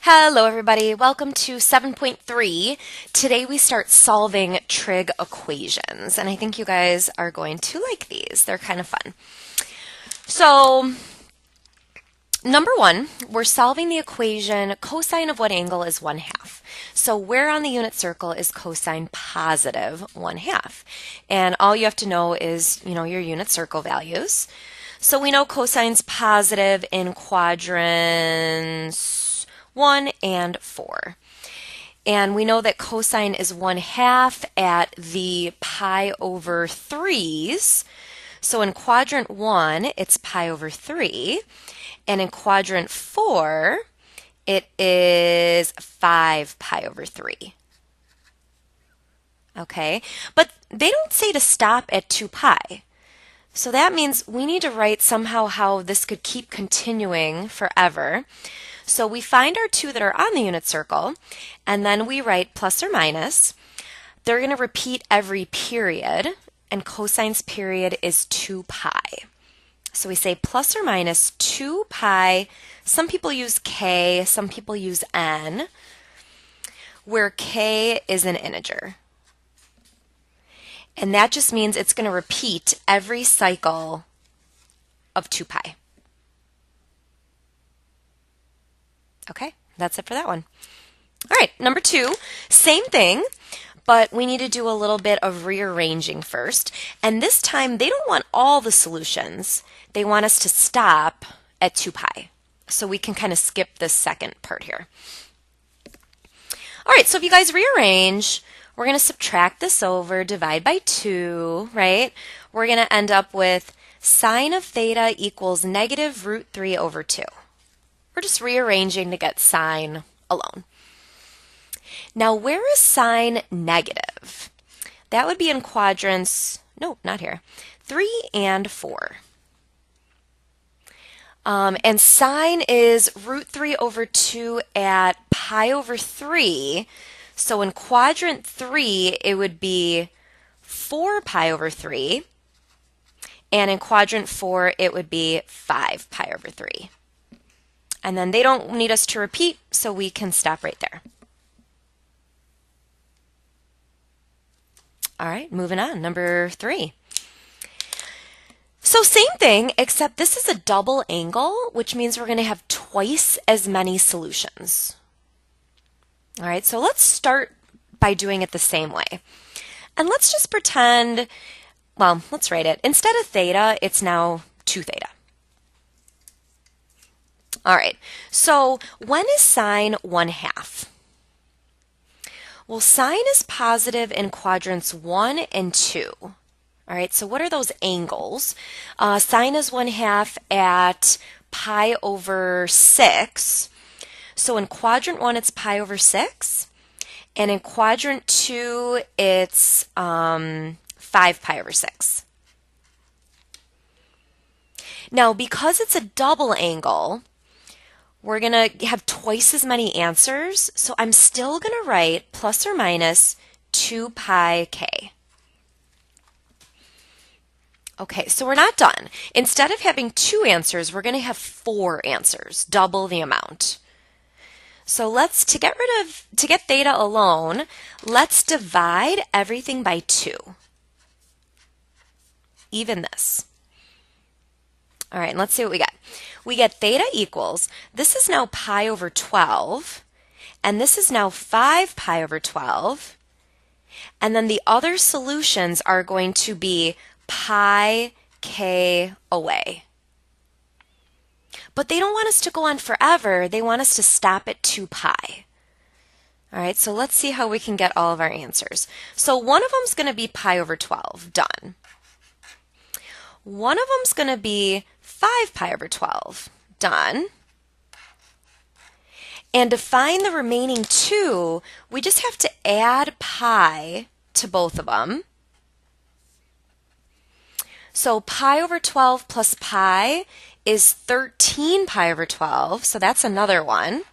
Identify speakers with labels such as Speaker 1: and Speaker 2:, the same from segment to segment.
Speaker 1: Hello everybody, welcome to 7.3. Today we start solving trig equations, and I think you guys are going to like these. They're kind of fun. So, number one, we're solving the equation cosine of what angle is 1/2. So where on the unit circle is cosine positive 1/2? And all you have to know is, your unit circle values. So we know cosine's positive in quadrants 1 and 4. And we know that cosine is 1/2 at the pi over 3's. So in quadrant 1, it's pi over 3. And in quadrant 4, it is 5 pi over 3. Okay, but they don't say to stop at 2 pi. So that means we need to write somehow how this could keep continuing forever. So we find our two that are on the unit circle, and then we write plus or minus. They're going to repeat every period, and cosine's period is 2 pi. So we say plus or minus 2 pi. Some people use k, some people use n, where k is an integer. And that just means it's going to repeat every cycle of 2 pi. Okay, that's it for that one. All right, number two, same thing, but we need to do a little bit of rearranging first. And this time, they don't want all the solutions. They want us to stop at 2 pi. So we can kind of skip this second part here. All right, so if you guys rearrange, we're going to subtract this over, divide by 2, right? We're going to end up with sine of theta equals negative root 3 over 2. We're just rearranging to get sine alone. Now, where is sine negative? That would be in quadrants, no, not here, 3 and 4. And sine is root 3 over 2 at pi over 3. So in quadrant 3, it would be 4 pi over 3. And in quadrant 4, it would be 5 pi over 3. And then they don't need us to repeat, so we can stop right there. All right, moving on, number 3. So same thing, except this is a double angle, which means we're going to have twice as many solutions. All right, so let's start by doing it the same way. And let's just pretend, well, let's write it. Instead of theta, it's now 2 theta. All right, so when is sine 1/2? Well, sine is positive in quadrants 1 and 2. All right, so what are those angles? Sine is 1/2 at pi over 6. So in quadrant 1, it's pi over 6. And in quadrant 2, it's 5 pi over 6. Now, because it's a double angle, we're going to have twice as many answers, so I'm still going to write plus or minus 2 pi k. Okay, so we're not done. Instead of having 2 answers, we're going to have 4 answers, double the amount. So to get theta alone, let's divide everything by 2. Even this. All right, let's see what we get. We get theta equals, this is now pi over 12, and this is now 5 pi over 12, and then the other solutions are going to be pi k away. But they don't want us to go on forever, they want us to stop at 2 pi. All right, so let's see how we can get all of our answers. So one of them is going to be pi over 12, done. One of them is going to be 5 pi over 12, done. And to find the remaining 2, we just have to add pi to both of them. So pi over 12 plus pi is 13 pi over 12, so that's another one.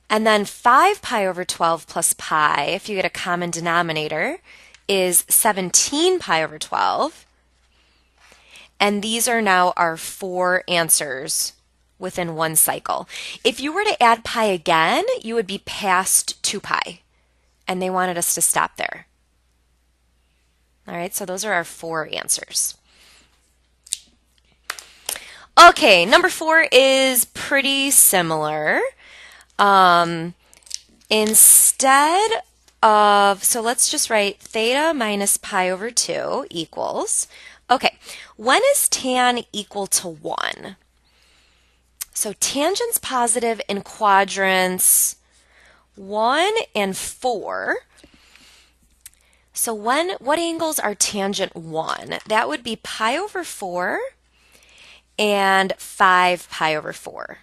Speaker 1: And then 5 pi over 12 plus pi, if you get a common denominator, is 17 pi over 12. And these are now our 4 answers within one cycle. If you were to add pi again, you would be past 2 pi, and they wanted us to stop there. All right, so those are our 4 answers. Okay, number 4 is pretty similar. Instead of, so let's just write theta minus pi over 2 equals, okay, when is tan equal to 1? So tangent's positive in quadrants 1 and 4. So what angles are tangent 1? That would be pi over 4 and 5 pi over 4.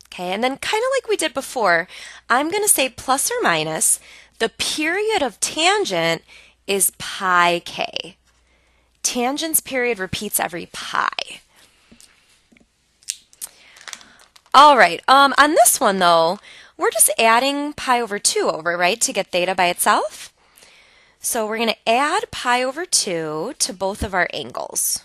Speaker 1: Okay, and then kind of like we did before, I'm going to say plus or minus, the period of tangent is pi k. Tangent's period repeats every pi. All right, on this one though, we're just adding pi over 2 over, right, to get theta by itself. So we're going to add pi over 2 to both of our angles.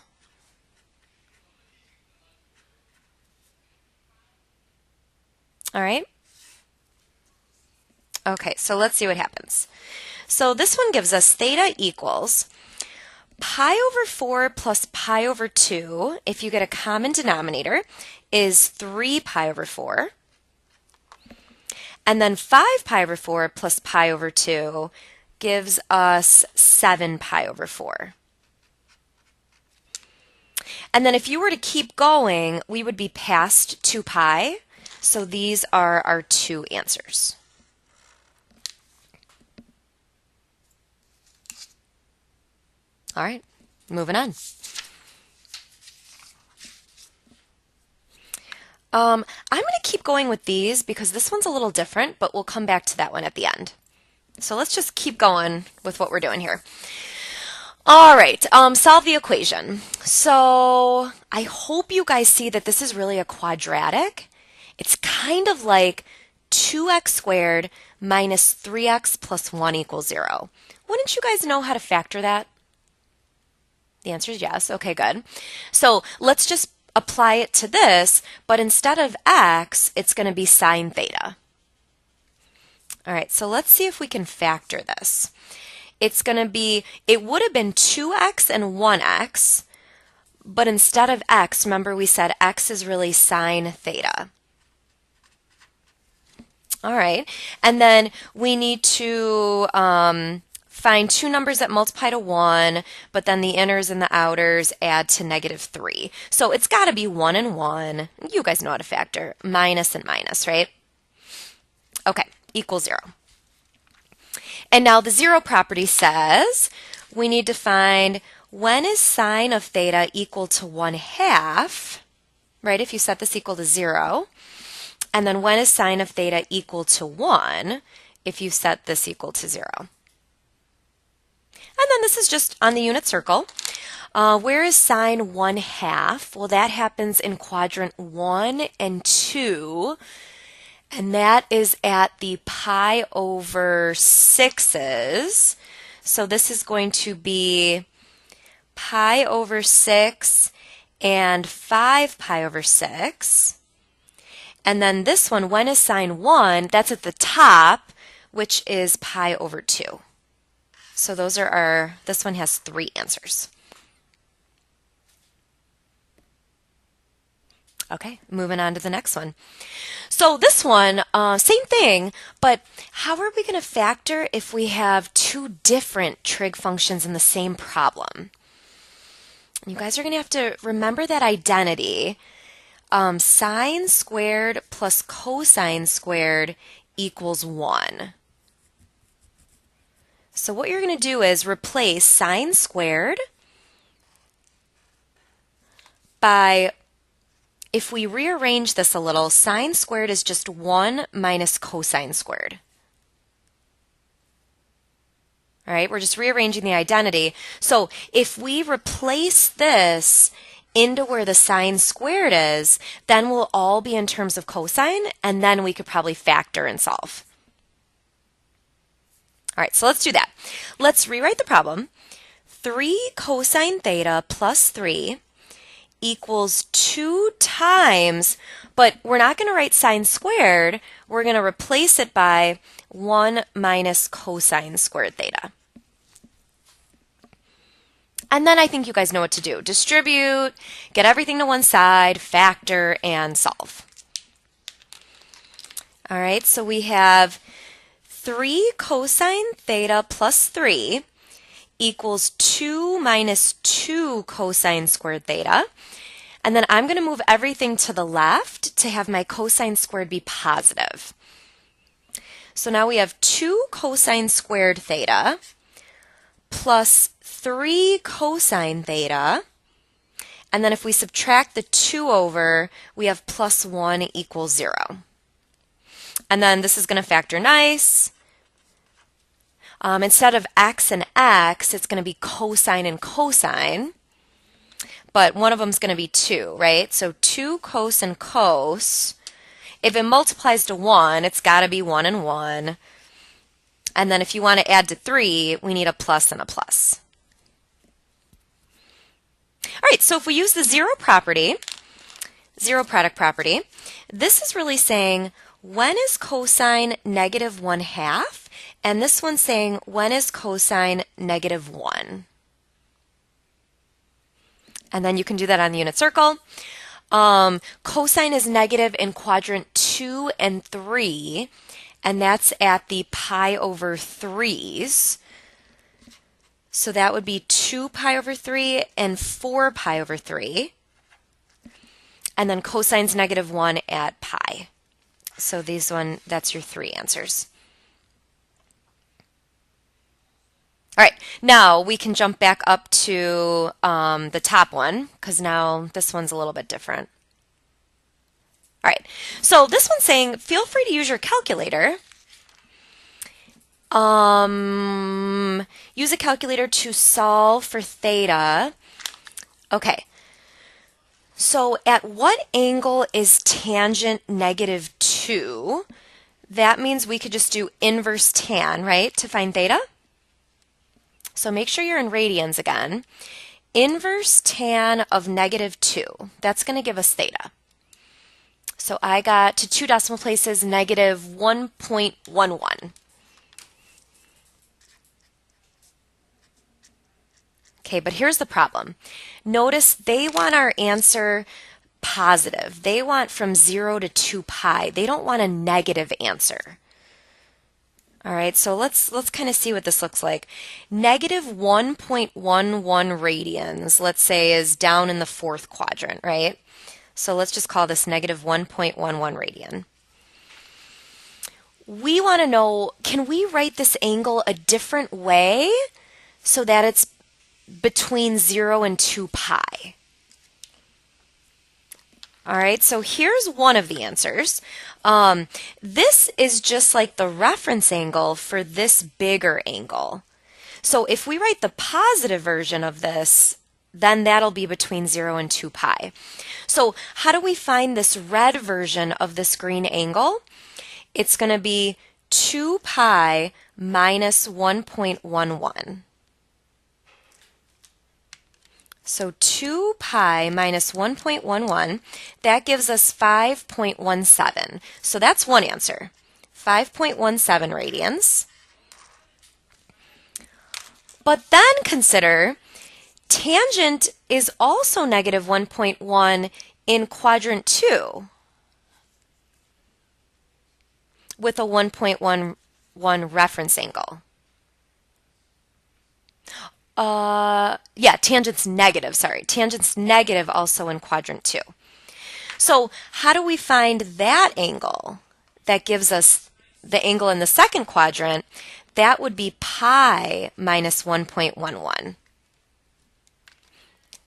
Speaker 1: All right. Okay, so let's see what happens. So this one gives us theta equals pi over 4 plus pi over 2, if you get a common denominator, is 3 pi over 4. And then 5 pi over 4 plus pi over 2 gives us 7 pi over 4. And then if you were to keep going, we would be past 2 pi. So these are our 2 answers. All right, moving on. I'm going to keep going with these because this one's a little different, but we'll come back to that one at the end. So let's just keep going with what we're doing here. All right, solve the equation. So I hope you guys see that this is really a quadratic. It's kind of like 2x squared minus 3x plus 1 equals 0. Wouldn't you guys know how to factor that? The answer is yes. Okay, good. So let's just apply it to this, but instead of x, it's going to be sine theta. All right, so let's see if we can factor this. It's going to be, it would have been 2x and 1x, but instead of x, remember we said x is really sine theta. All right, and then we need to find 2 numbers that multiply to 1, but then the inners and the outers add to -3. So it's got to be 1 and 1. You guys know how to factor. Minus and minus, right? Okay, equals 0. And now the 0 property says we need to find when is sine of theta equal to 1/2, right? If you set this equal to 0. And then when is sine of theta equal to 1 if you set this equal to 0. And then this is just on the unit circle. Where is sine 1/2? Well, that happens in quadrant 1 and 2. And that is at the pi over 6's. So this is going to be pi over 6 and 5 pi over 6. And then this one, when is sine 1? That's at the top, which is pi over 2. So those are our, this one has 3 answers. Okay, moving on to the next one. So this one, same thing, but how are we going to factor if we have 2 different trig functions in the same problem? You guys are going to have to remember that identity. Sine squared plus cosine squared equals 1. So what you're going to do is replace sine squared by, if we rearrange this a little, sine squared is just 1 minus cosine squared. All right, we're just rearranging the identity. So if we replace this into where the sine squared is, then we'll all be in terms of cosine, and then we could probably factor and solve. All right, so let's do that. Let's rewrite the problem. 3 cosine theta plus 3 equals 2 times, but we're not going to write sine squared. We're going to replace it by 1 minus cosine squared theta. And then I think you guys know what to do. Distribute, get everything to one side, factor, and solve. All right, so we have 3 cosine theta plus 3 equals 2 minus 2 cosine squared theta. And then I'm going to move everything to the left to have my cosine squared be positive. So now we have 2 cosine squared theta plus 3 cosine theta. And then if we subtract the 2 over, we have plus 1 equals 0. And then this is going to factor nice. Instead of x and x, it's going to be cosine and cosine. But one of them is going to be 2, right? So 2 cos and cos. If it multiplies to 1, it's got to be 1 and 1. And then if you want to add to 3, we need a plus and a plus. All right, so if we use the zero property, zero product property, this is really saying when is cosine negative 1/2? And this one's saying when is cosine negative 1? And then you can do that on the unit circle. Cosine is negative in quadrant 2 and 3, and that's at the pi over 3's. So that would be 2 pi over 3 and 4 pi over 3. And then cosine's negative 1 at pi. So that's your 3 answers. All right, now we can jump back up to the top one, because now this one's a little bit different. All right, so this one's saying feel free to use your calculator. Use a calculator to solve for theta. Okay, so at what angle is tangent negative 2? That means we could just do inverse tan, right, to find theta? So make sure you're in radians again. Inverse tan of negative 2. That's going to give us theta. So I got to 2 decimal places, negative 1.11. Okay, but here's the problem. Notice they want our answer positive. They want from 0 to 2 pi. They don't want a negative answer. All right, so let's kind of see what this looks like. Negative 1.11 radians, let's say, is down in the 4th quadrant, right? So let's just call this negative 1.11 radian. We want to know, can we write this angle a different way so that it's between 0 and 2 pi? All right, so here's one of the answers. This is just like the reference angle for this bigger angle. So if we write the positive version of this, then that'll be between 0 and 2 pi. So how do we find this red version of this green angle? It's going to be 2 pi minus 1.11. So 2 pi minus 1.11, that gives us 5.17. So that's one answer, 5.17 radians. But then consider tangent is also negative 1.1 in quadrant 2 with a 1.11 reference angle. Tangent's negative, Tangent's negative also in quadrant 2. So how do we find that angle that gives us the angle in the second quadrant? That would be pi minus 1.11.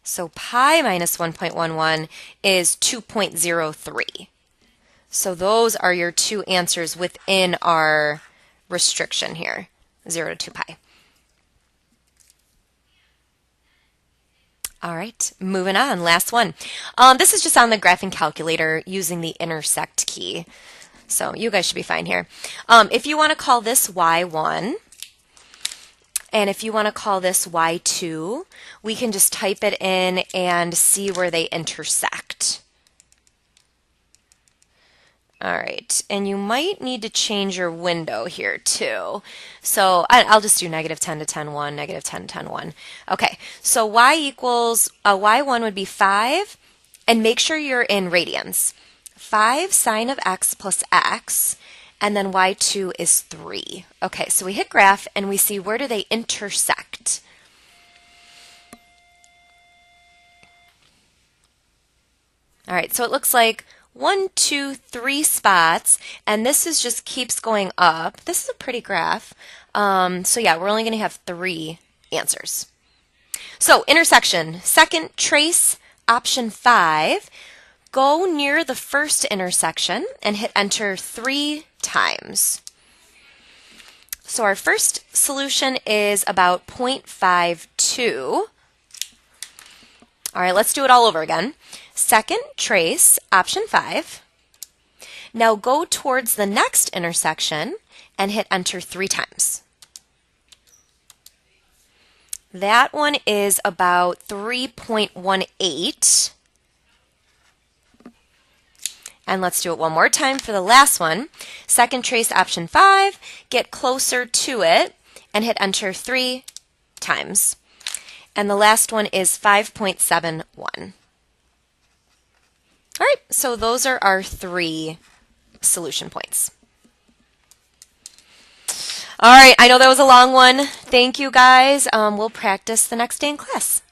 Speaker 1: So pi minus 1.11 is 2.03. So those are your 2 answers within our restriction here, 0 to 2 pi. All right, moving on, last one. This is just on the graphing calculator using the intersect key. So you guys should be fine here. If you want to call this y1, And if you want to call this y2, we can just type it in and see where they intersect. All right, and you might need to change your window here too. So I'll just do negative 10 to 10, 1, negative 10, 10, 1. Okay, so y equals, y1 would be 5, and make sure you're in radians. 5 sine of x plus x, and then y2 is 3. Okay, so we hit graph, and we see where do they intersect. All right, so it looks like 1, 2, 3 spots, and this is just keeps going up. This is a pretty graph. So yeah, we're only going to have 3 answers. So intersection, second trace, option 5. Go near the first intersection and hit enter 3 times. So our first solution is about 0.52. All right, let's do it all over again. Second trace, option 5. Now go towards the next intersection and hit enter 3 times. That one is about 3.18. And let's do it one more time for the last one. Second trace, option 5. Get closer to it and hit enter 3 times. And the last one is 5.71. All right, so those are our 3 solution points. All right, I know that was a long one. Thank you guys. We'll practice the next day in class.